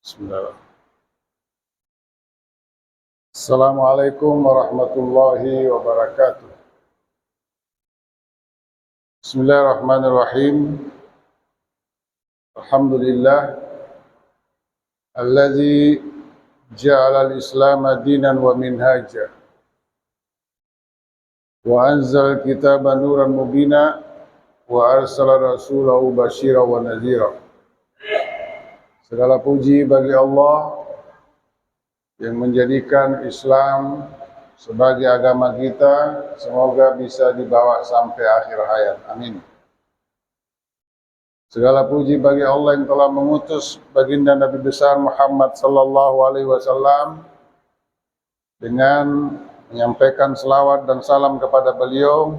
Bismillah. Assalamualaikum warahmatullahi wabarakatuh. Bismillahirrahmanirrahim. Alhamdulillah alladzi ja'ala al-Islam dinan wa minhaja wa anzal kitaba nuran mubina wa arsala rasulahu basyira wa nadhira. Segala puji bagi Allah yang menjadikan Islam sebagai agama kita, semoga bisa dibawa sampai akhir hayat. Amin. Segala puji bagi Allah yang telah mengutus baginda Nabi besar Muhammad sallallahu alaihi wasallam dengan menyampaikan selawat dan salam kepada beliau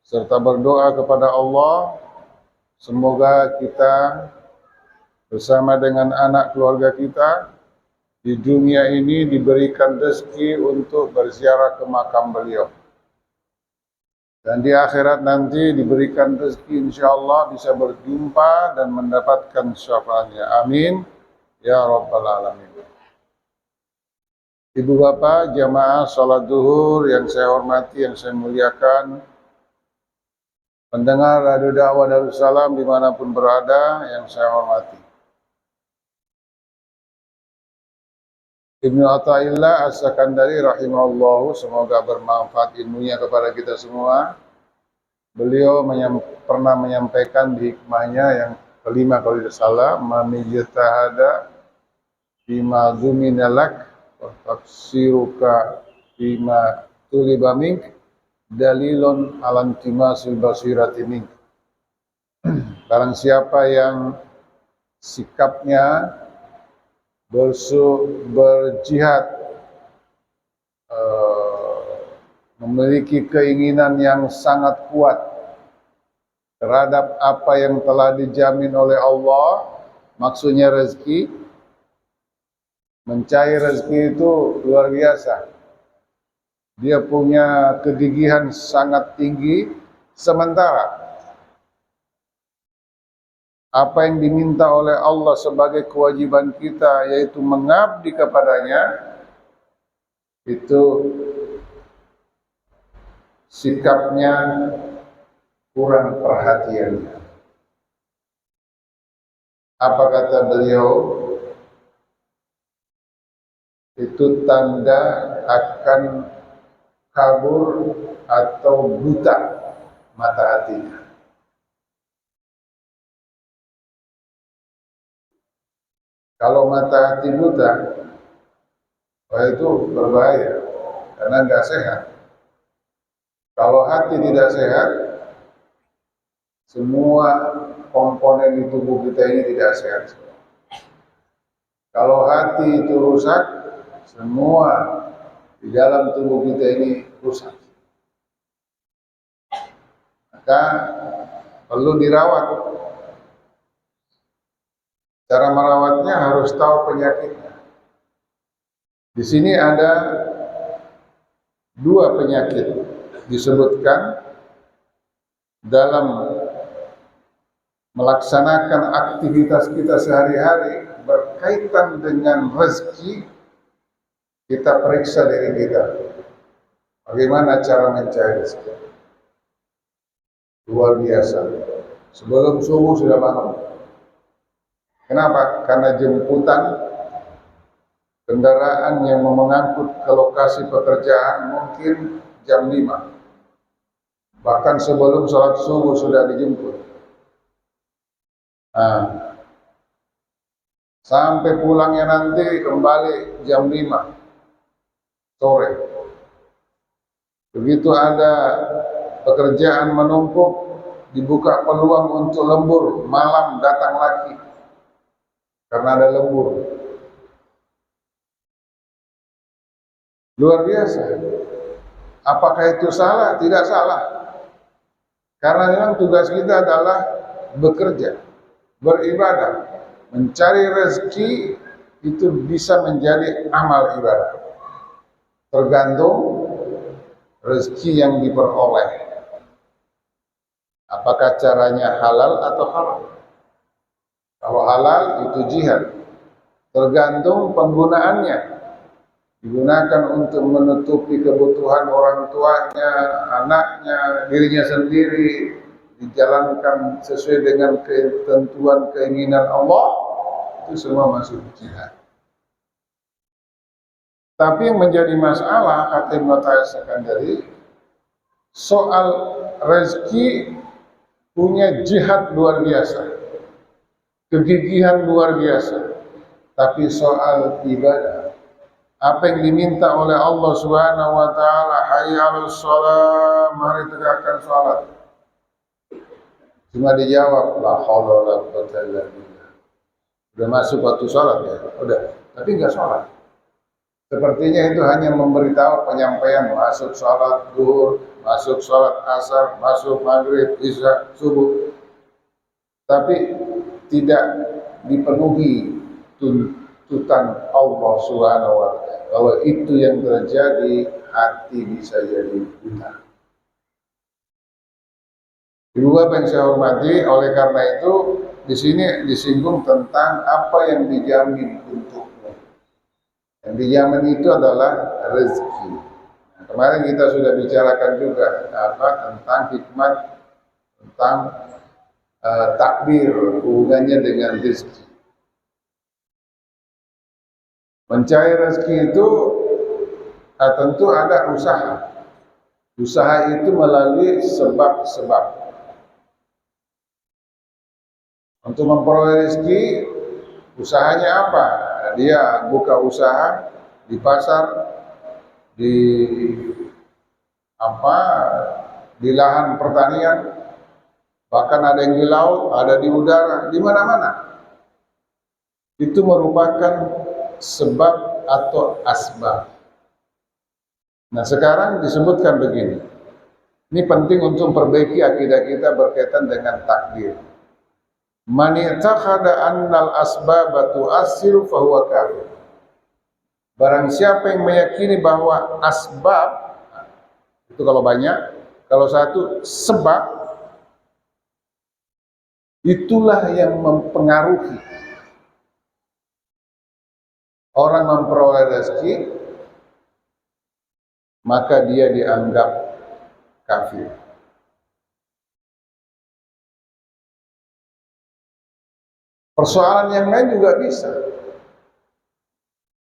serta berdoa kepada Allah semoga kita bersama dengan anak keluarga kita di dunia ini diberikan rezeki untuk berziarah ke makam beliau. Dan di akhirat nanti diberikan rezeki insyaallah bisa berjumpa dan mendapatkan syafaatnya. Amin. Ya Rabbal Alamin. Ibu bapak jamaah salat zuhur yang saya hormati, yang saya muliakan, pendengar radio dakwah Darussalam dimanapun berada yang saya hormati. Ibnu Athaillah As-Sakandari rahimahullah, semoga bermanfaat ilmunya kepada kita semua. Beliau pernah menyampaikan di hikmahnya yang kelima kalau tidak salah, man yajtahada bima dzumina lak wa tafsiruka bima tuliba mink dalilun ala intimasil basirati mink. Barang siapa yang sikapnya berjihad, memiliki keinginan yang sangat kuat terhadap apa yang telah dijamin oleh Allah, maksudnya rezeki, mencari rezeki itu luar biasa. Dia punya kegigihan sangat tinggi, sementara apa yang diminta oleh Allah sebagai kewajiban kita yaitu mengabdi kepadanya, itu sikapnya kurang perhatiannya. Apa kata beliau? Itu tanda akan kabur atau buta mata hatinya. Kalau mata hati buta, itu berbahaya karena nggak sehat. Kalau hati tidak sehat, semua komponen di tubuh kita ini tidak sehat. Kalau hati itu rusak, semua di dalam tubuh kita ini rusak. Maka perlu dirawat. Cara merawatnya harus tahu penyakitnya. Di sini ada dua penyakit disebutkan dalam melaksanakan aktivitas kita sehari-hari berkaitan dengan rezeki. Kita periksa diri kita. Bagaimana cara mencari rezeki? Luar biasa. Sebelum subuh sudah bangun. Kenapa? Karena jemputan kendaraan yang mengangkut ke lokasi pekerjaan mungkin jam 5. Bahkan sebelum sholat subuh sudah dijemput. Sampai pulangnya nanti kembali jam 5 sore. Begitu ada pekerjaan menumpuk, dibuka peluang untuk lembur, malam datang lagi. Karena ada lembur. Luar biasa. Apakah itu salah? Tidak salah. Karena memang tugas kita adalah bekerja, beribadah. Mencari rezeki itu bisa menjadi amal ibadah. Tergantung rezeki yang diperoleh. Apakah caranya halal atau haram? Kalau halal itu jihad. Tergantung penggunaannya. Digunakan untuk menutupi kebutuhan orang tuanya, anaknya, dirinya sendiri, dijalankan sesuai dengan ketentuan keinginan Allah, itu semua masuk jihad. Tapi yang menjadi masalah, kata Ibnu Taimiyah, soal rezeki punya jihad luar biasa, kegigihan luar biasa. Tapi soal ibadah, apa yang diminta oleh Allah Subhanahu wa taala, hayya 'alas shalah, mari tegakkan salat. Cuma dijawab la haula wala quwwata illa billah. Sudah masuk waktu salat ya, udah, tapi enggak salat. Sepertinya itu hanya memberitahu penyampaian masuk salat zuhur, masuk salat asar, masuk maghrib, isya, subuh. Tapi tidak dipenuhi tuntutan Allah Subhanahu wa taala. Kalau itu yang terjadi, hati bisa jadi buta. Ibu bapak yang saya hormati, oleh karena itu di sini disinggung tentang apa yang dijamin untukmu. Yang dijamin itu adalah rezeki. Nah, kemarin kita sudah bicarakan juga tentang hikmat, tentang takdir, hubungannya dengan rezeki. Mencari rezeki itu tentu ada usaha. Usaha itu melalui sebab-sebab. Untuk memperoleh rezeki, usahanya apa? Dia buka usaha di pasar, di lahan pertanian, bahkan ada yang di laut, ada di udara, di mana-mana. Itu merupakan sebab atau asbab. Nah, sekarang disebutkan begini. Ini penting untuk memperbaiki akidah kita berkaitan dengan takdir. Man i'taqada annal asbaba tu'assiru fa huwa kafir. Barang siapa yang meyakini bahwa asbab itu kalau banyak, kalau satu sebab, itulah yang mempengaruhi orang memperoleh rezeki, maka dia dianggap kafir. Persoalan yang lain juga bisa.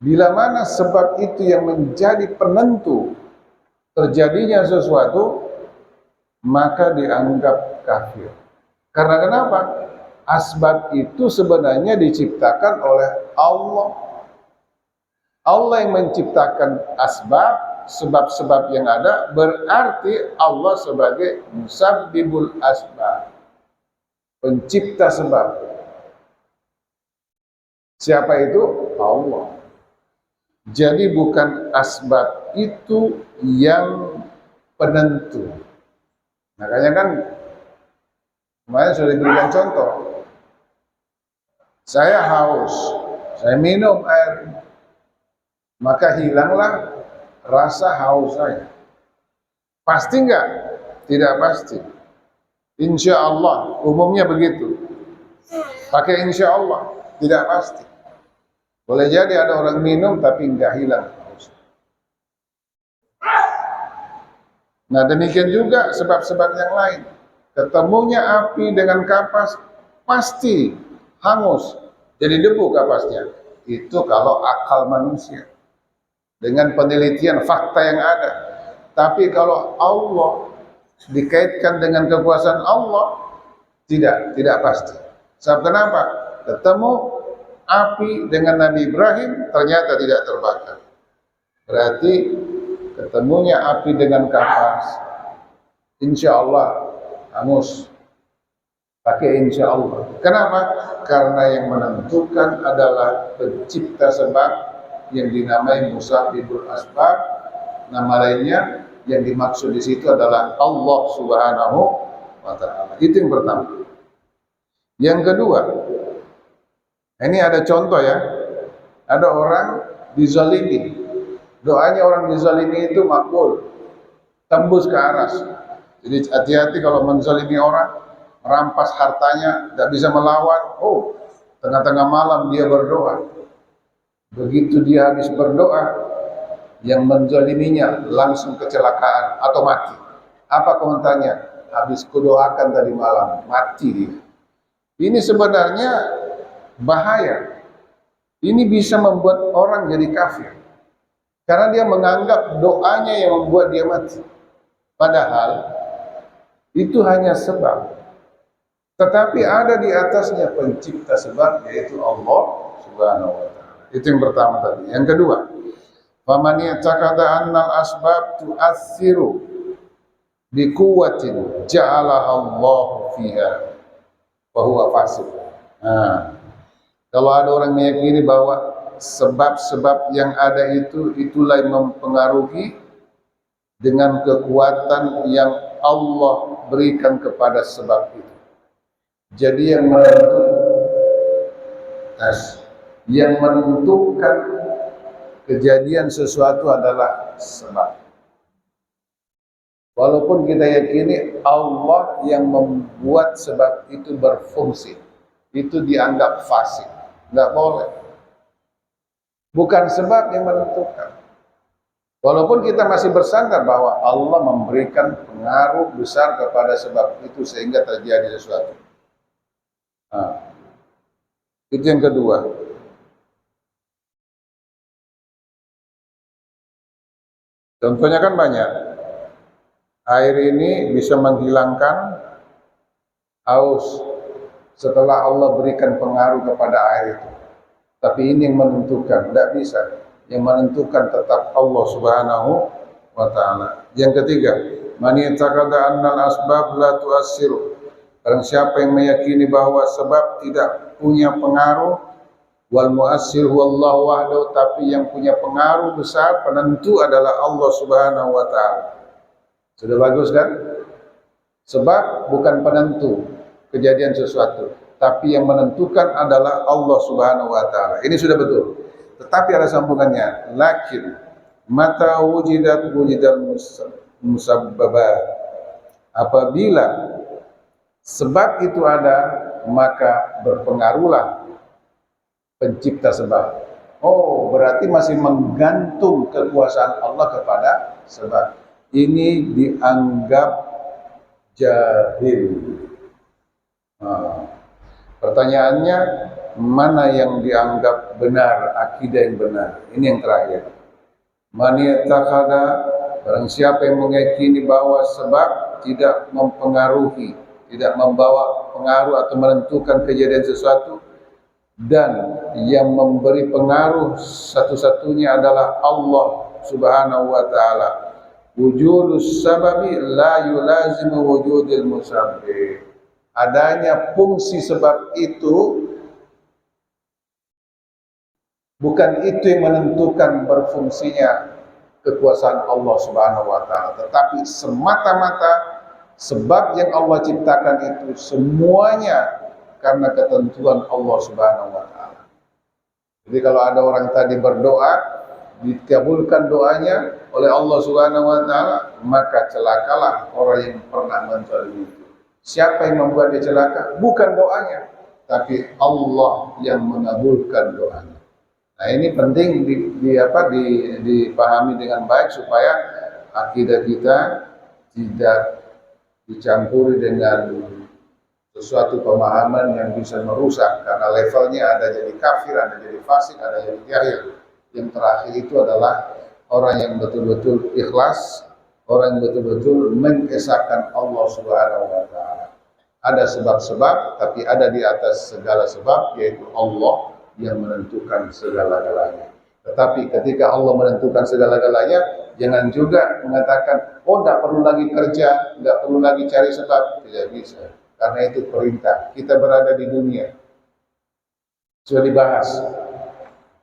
Bila mana sebab itu yang menjadi penentu terjadinya sesuatu, maka dianggap kafir. Karena kenapa? Asbab itu sebenarnya diciptakan oleh Allah. Allah yang menciptakan asbab, sebab-sebab yang ada, berarti Allah sebagai musabbibul asbab, pencipta sebab. Siapa itu? Allah. Jadi bukan asbab itu yang penentu. Makanya kan kemarin sudah diberikan contoh. Saya haus, saya minum air, maka hilanglah rasa haus saya. Pasti enggak? Tidak pasti. Insya Allah, umumnya begitu. Pakai insya Allah, tidak pasti. Boleh jadi ada orang minum tapi enggak hilang haus. Nah, demikian juga sebab-sebab yang lain. Ketemunya api dengan kapas pasti hangus, jadi debu kapasnya. Itu kalau akal manusia dengan penelitian fakta yang ada. Tapi kalau Allah dikaitkan dengan kekuasaan Allah, tidak pasti. Sebab kenapa? Ketemu api dengan Nabi Ibrahim ternyata tidak terbakar. Berarti ketemunya api dengan kapas, insya Allah hangus. Pakai insya Allah. Kenapa? Karena yang menentukan adalah pencipta sebab yang dinamai musabbibul asbab. Nama lainnya yang dimaksud di situ adalah Allah Subhanahu wa taala. Itu yang pertama. Yang kedua, ini ada contoh ya. Ada orang dizalimi. Doanya orang dizalimi itu makbul, tembus ke aras. Jadi hati-hati kalau menzalimi orang, merampas hartanya, tidak bisa melawan. Oh, tengah-tengah malam dia berdoa. Begitu dia habis berdoa, yang menzaliminya langsung kecelakaan atau mati. Apa komentarnya? Habis kudoakan tadi malam, mati dia. Ini sebenarnya bahaya. Ini bisa membuat orang jadi kafir. Karena dia menganggap doanya yang membuat dia mati. Padahal itu hanya sebab. Tetapi ada di atasnya pencipta sebab, yaitu Allah Subhanahu wa taala. Itu yang pertama tadi. Yang kedua, faman ya'taqada annal asbab tu'assiru bi quwwatin ja'ala Allah fiha fa huwa fasik. Nah, kalau ada orang meyakini bahwa sebab-sebab yang ada itulah yang mempengaruhi dengan kekuatan yang Allah berikan kepada sebab itu. Jadi yang menentukan kejadian sesuatu adalah sebab. Walaupun kita yakini Allah yang membuat sebab itu berfungsi, itu dianggap fasik, nggak boleh. Bukan sebab yang menentukan. Walaupun kita masih bersandar bahwa Allah memberikan pengaruh besar kepada sebab itu sehingga terjadi sesuatu. Nah, itu yang kedua. Contohnya kan banyak. Air ini bisa menghilangkan haus setelah Allah berikan pengaruh kepada air itu. Tapi ini yang menentukan, tidak bisa. Yang menentukan tetap Allah Subhanahu wa taala. Yang ketiga, man yataqada annal asbab la tu'assiru. Barang siapa yang meyakini bahwa sebab tidak punya pengaruh, wal mu'assir wallahu wahdahu, tapi yang punya pengaruh besar, penentu adalah Allah Subhanahu wa taala. Sudah bagus kan? Sebab bukan penentu kejadian sesuatu, tapi yang menentukan adalah Allah Subhanahu wa taala. Ini sudah betul. Tetapi ada sambungannya. Lakin mata wujidal musabbabat. Apabila sebab itu ada, maka berpengaruhlah pencipta sebab. Oh, berarti masih menggantung kekuasaan Allah kepada sebab. Ini dianggap jahil. Nah, pertanyaannya, mana yang dianggap benar, akidah yang benar? Ini yang terakhir. Man ya'taqada, barang siapa yang meyakini bahwa sebab tidak mempengaruhi, tidak membawa pengaruh atau menentukan kejadian sesuatu, dan yang memberi pengaruh satu-satunya adalah Allah Subhanahu wa taala. Wujudus sababi la yulazimu wujudil musabbib. Adanya fungsi sebab itu bukan itu yang menentukan berfungsinya kekuasaan Allah Subhanahu wa taala, tetapi semata-mata sebab yang Allah ciptakan itu semuanya karena ketentuan Allah Subhanahu wa taala. Jadi kalau ada orang tadi berdoa, dikabulkan doanya oleh Allah Subhanahu wa taala, maka celakalah orang yang pernah menzalimi itu. Siapa yang membuat dia celaka? Bukan doanya, tapi Allah yang mengabulkan doanya. Nah, ini penting dipahami dengan baik supaya akidah kita tidak dicampuri dengan sesuatu pemahaman yang bisa merusak, karena levelnya ada jadi kafir, ada jadi fasik, ada jadi jahil. Yang terakhir itu adalah orang yang betul-betul ikhlas, orang yang betul-betul mengesahkan Allah Subhanahu wa taala. Ada sebab-sebab, tapi ada di atas segala sebab, yaitu Allah yang menentukan segala-galanya. Tetapi ketika Allah menentukan segala-galanya, jangan juga mengatakan, oh tidak perlu lagi kerja, tidak perlu lagi cari sebab. Tidak bisa, karena itu perintah. Kita berada di dunia, sudah dibahas.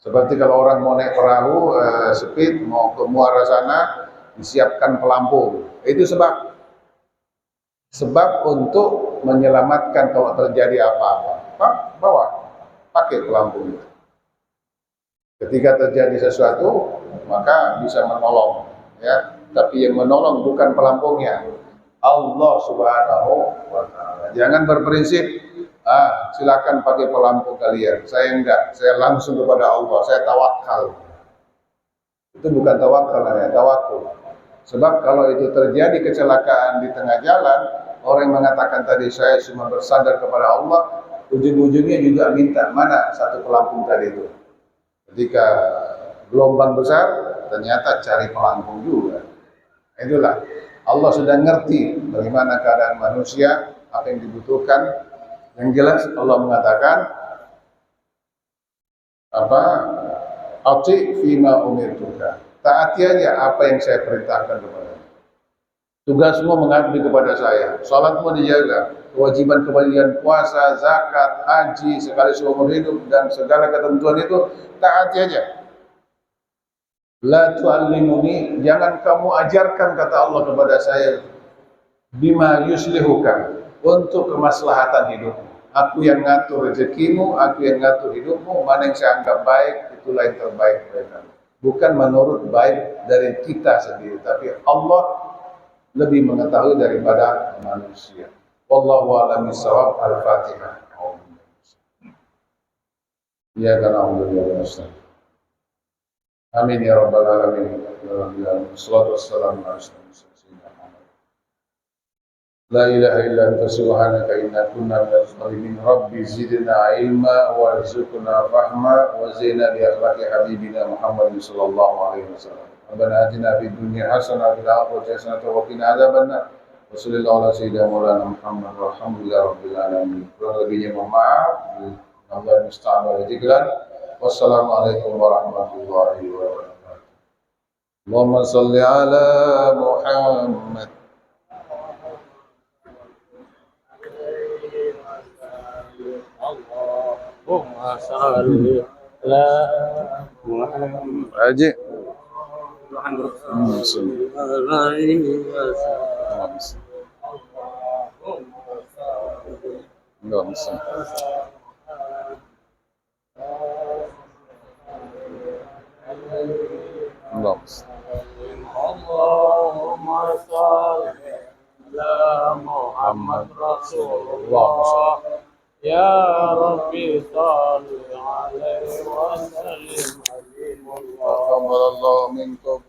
Seperti kalau orang mau naik perahu, speed, mau ke muara sana, disiapkan pelampung. Itu sebab. Sebab untuk menyelamatkan kalau terjadi apa-apa. Bawa, pakai pelampung itu. Ketika terjadi sesuatu, maka bisa menolong, ya. Tapi yang menolong bukan pelampungnya, Allah Subhanahu wa taala. Jangan berprinsip silakan pakai pelampung kalian. Saya enggak, saya langsung kepada Allah, saya tawakal. Itu bukan tawakal namanya, tawakul. Sebab kalau itu terjadi kecelakaan di tengah jalan, orang yang mengatakan tadi saya cuma bersandar kepada Allah, ujung-ujungnya juga minta mana satu pelampung tadi itu. Ketika gelombang besar, ternyata cari pelampung juga. Itulah Allah sudah ngerti bagaimana keadaan manusia, apa yang dibutuhkan. Yang jelas Allah mengatakan apa? Ati fima umirtuka. Taati aja apa yang saya perintahkan kepadamu. Tugasmu mengabdi kepada saya. Salatmu dijaga. Kewajiban kebalian puasa, zakat, haji, sekali seumur hidup dan segala ketentuan itu taati aja. La tu'allimuni, jangan kamu ajarkan kata Allah kepada saya bima yuslihuka, untuk kemaslahatan hidupmu. Aku yang ngatur rezekimu, aku yang ngatur hidupmu, mana yang saya anggap baik, itulah yang terbaik mereka. Bukan menurut baik dari kita sendiri, tapi Allah lebih mengetahui daripada manusia. Wallahu a'lam bishawab. Al-Fatihah. Ya kana alhamdulillah. Amin ya rabbal alamin. Wassalatu wassalamu ala rasulillah. La ilaha illa anta subhanaka inna kunna minaz zalimin. Rabbi zidna ilma warzuqna fahma wa zina bi akhlaqi habibina Muhammad sallallahu alaihi wasallam. Rabbana atina fid dunya hasanah wa fil akhirati hasanah wa qina adzabannar. Wa sallallahu ala sayyidina maulana Muhammad walhamdulillahi rabbil alamin. Kurang lebihnya mohon maaf. Allah musta'an wa dzikran. Wassalamualaikum warahmatullahi wabarakatuh. Allahumma salli ala Muhammad. Allahumma salli ala Muhammad. Haji. Allahumma salli ala Muhammad Rasulullah. Ya Rabbi salli alaihi wa sallim. Taqabbalallahu minkum.